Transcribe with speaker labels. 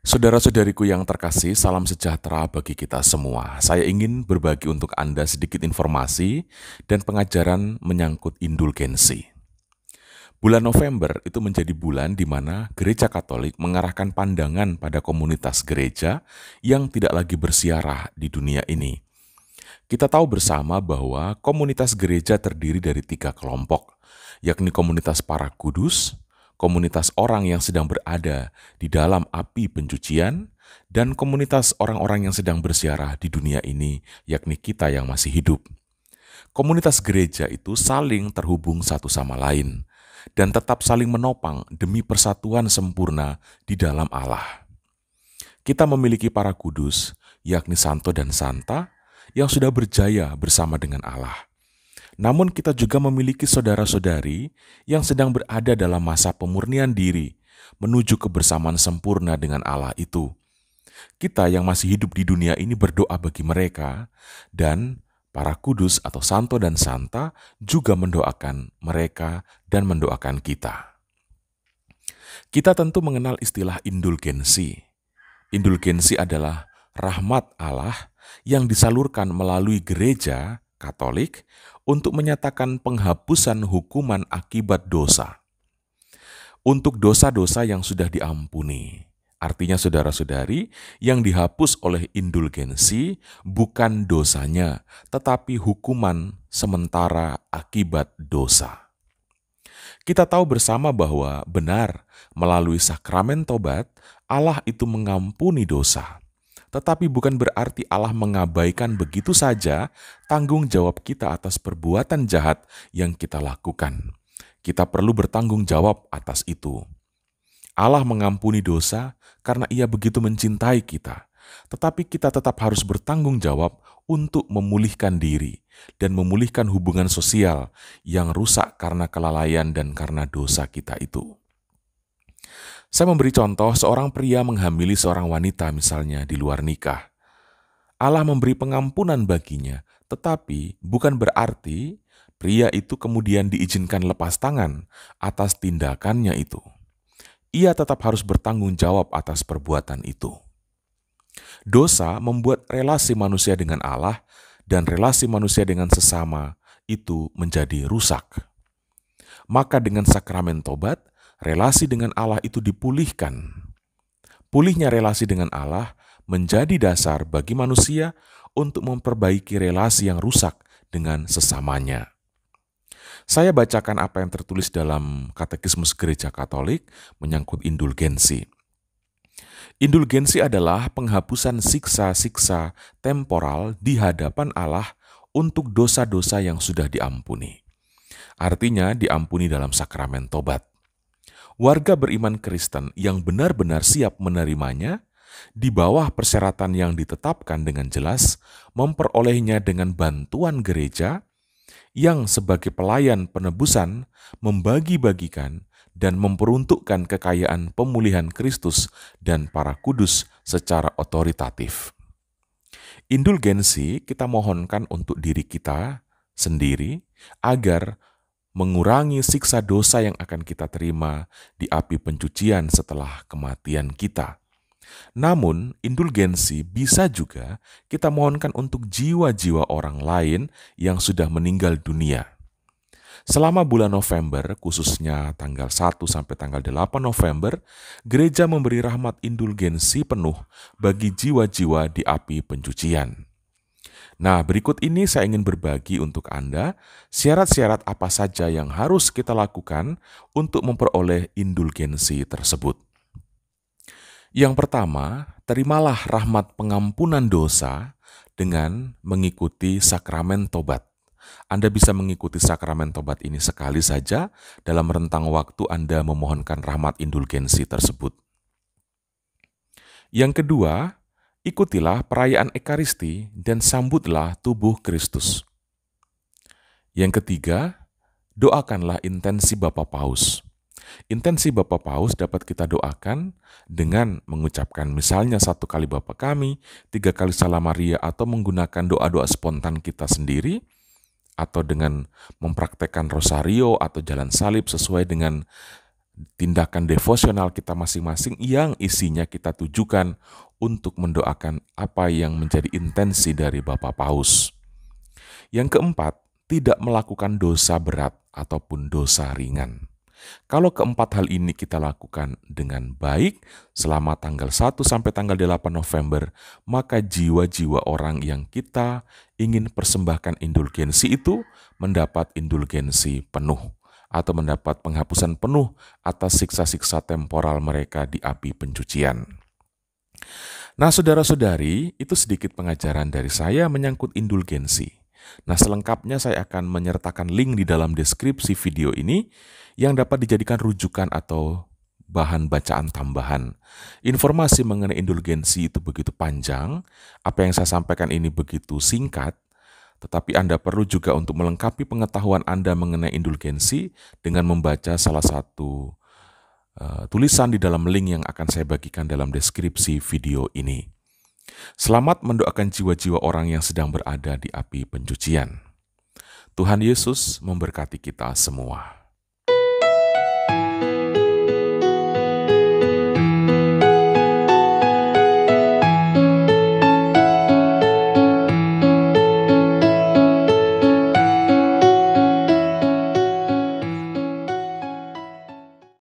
Speaker 1: Saudara-saudariku yang terkasih, salam sejahtera bagi kita semua. Saya ingin berbagi untuk Anda sedikit informasi dan pengajaran menyangkut indulgensi. Bulan November itu menjadi bulan di mana Gereja Katolik mengarahkan pandangan pada komunitas gereja yang tidak lagi bersiarah di dunia ini. Kita tahu bersama bahwa komunitas gereja terdiri dari 3 kelompok, yakni komunitas para kudus, komunitas orang yang sedang berada di dalam api pencucian, dan komunitas orang-orang yang sedang bersiarah di dunia ini, yakni kita yang masih hidup. Komunitas gereja itu saling terhubung satu sama lain, dan tetap saling menopang demi persatuan sempurna di dalam Allah. Kita memiliki para kudus, yakni santo dan santa, yang sudah berjaya bersama dengan Allah. Namun kita juga memiliki saudara-saudari yang sedang berada dalam masa pemurnian diri menuju kebersamaan sempurna dengan Allah itu. Kita yang masih hidup di dunia ini berdoa bagi mereka, dan para kudus atau santo dan santa juga mendoakan mereka dan mendoakan kita. Kita tentu mengenal istilah indulgensi. Indulgensi adalah rahmat Allah yang disalurkan melalui gereja Katolik untuk menyatakan penghapusan hukuman akibat dosa. Untuk dosa-dosa yang sudah diampuni. Artinya saudara-saudari, yang dihapus oleh indulgensi bukan dosanya, tetapi hukuman sementara akibat dosa. Kita tahu bersama bahwa benar, melalui sakramen tobat, Allah itu mengampuni dosa. Tetapi bukan berarti Allah mengabaikan begitu saja tanggung jawab kita atas perbuatan jahat yang kita lakukan. Kita perlu bertanggung jawab atas itu. Allah mengampuni dosa karena Ia begitu mencintai kita. Tetapi kita tetap harus bertanggung jawab untuk memulihkan diri dan memulihkan hubungan sosial yang rusak karena kelalaian dan karena dosa kita itu. Saya memberi contoh, seorang pria menghamili seorang wanita misalnya di luar nikah. Allah memberi pengampunan baginya, tetapi bukan berarti pria itu kemudian diizinkan lepas tangan atas tindakannya itu. Ia tetap harus bertanggung jawab atas perbuatan itu. Dosa membuat relasi manusia dengan Allah dan relasi manusia dengan sesama itu menjadi rusak. Maka dengan sakramen tobat, relasi dengan Allah itu dipulihkan. Pulihnya relasi dengan Allah menjadi dasar bagi manusia untuk memperbaiki relasi yang rusak dengan sesamanya. Saya bacakan apa yang tertulis dalam Katekismus Gereja Katolik menyangkut indulgensi. Indulgensi adalah penghapusan siksa-siksa temporal di hadapan Allah untuk dosa-dosa yang sudah diampuni. Artinya diampuni dalam sakramen tobat. Warga beriman Kristen yang benar-benar siap menerimanya, di bawah persyaratan yang ditetapkan dengan jelas, memperolehnya dengan bantuan gereja, yang sebagai pelayan penebusan membagi-bagikan dan memperuntukkan kekayaan pemulihan Kristus dan para kudus secara otoritatif. Indulgensi kita mohonkan untuk diri kita sendiri agar mengurangi siksa dosa yang akan kita terima di api pencucian setelah kematian kita. Namun, indulgensi bisa juga kita mohonkan untuk jiwa-jiwa orang lain yang sudah meninggal dunia. Selama bulan November, khususnya tanggal 1 sampai tanggal 8 November, gereja memberi rahmat indulgensi penuh bagi jiwa-jiwa di api pencucian. Nah, berikut ini saya ingin berbagi untuk Anda syarat-syarat apa saja yang harus kita lakukan untuk memperoleh indulgensi tersebut. Yang pertama, terimalah rahmat pengampunan dosa dengan mengikuti sakramen tobat. Anda bisa mengikuti sakramen tobat ini sekali saja dalam rentang waktu Anda memohonkan rahmat indulgensi tersebut. Yang kedua, ikutilah perayaan Ekaristi dan sambutlah tubuh Kristus. Yang ketiga, doakanlah intensi Bapa Paus. Intensi Bapa Paus dapat kita doakan dengan mengucapkan misalnya 1 kali Bapa Kami, 3 kali Salam Maria, atau menggunakan doa-doa spontan kita sendiri, atau dengan mempraktekkan rosario atau jalan salib sesuai dengan tindakan devosional kita masing-masing yang isinya kita tujukan untuk mendoakan apa yang menjadi intensi dari Bapak Paus. Yang keempat, tidak melakukan dosa berat ataupun dosa ringan. Kalau keempat hal ini kita lakukan dengan baik selama tanggal 1 sampai tanggal 8 November, maka jiwa-jiwa orang yang kita ingin persembahkan indulgensi itu mendapat indulgensi penuh atau mendapat penghapusan penuh atas siksa-siksa temporal mereka di api pencucian. Nah, saudara-saudari, itu sedikit pengajaran dari saya menyangkut indulgensi. Nah, selengkapnya saya akan menyertakan link di dalam deskripsi video ini yang dapat dijadikan rujukan atau bahan bacaan tambahan. Informasi mengenai indulgensi itu begitu panjang, apa yang saya sampaikan ini begitu singkat, tetapi Anda perlu juga untuk melengkapi pengetahuan Anda mengenai indulgensi dengan membaca salah satu tulisan di dalam link yang akan saya bagikan dalam deskripsi video ini. Selamat mendoakan jiwa-jiwa orang yang sedang berada di api pencucian. Tuhan Yesus memberkati kita semua.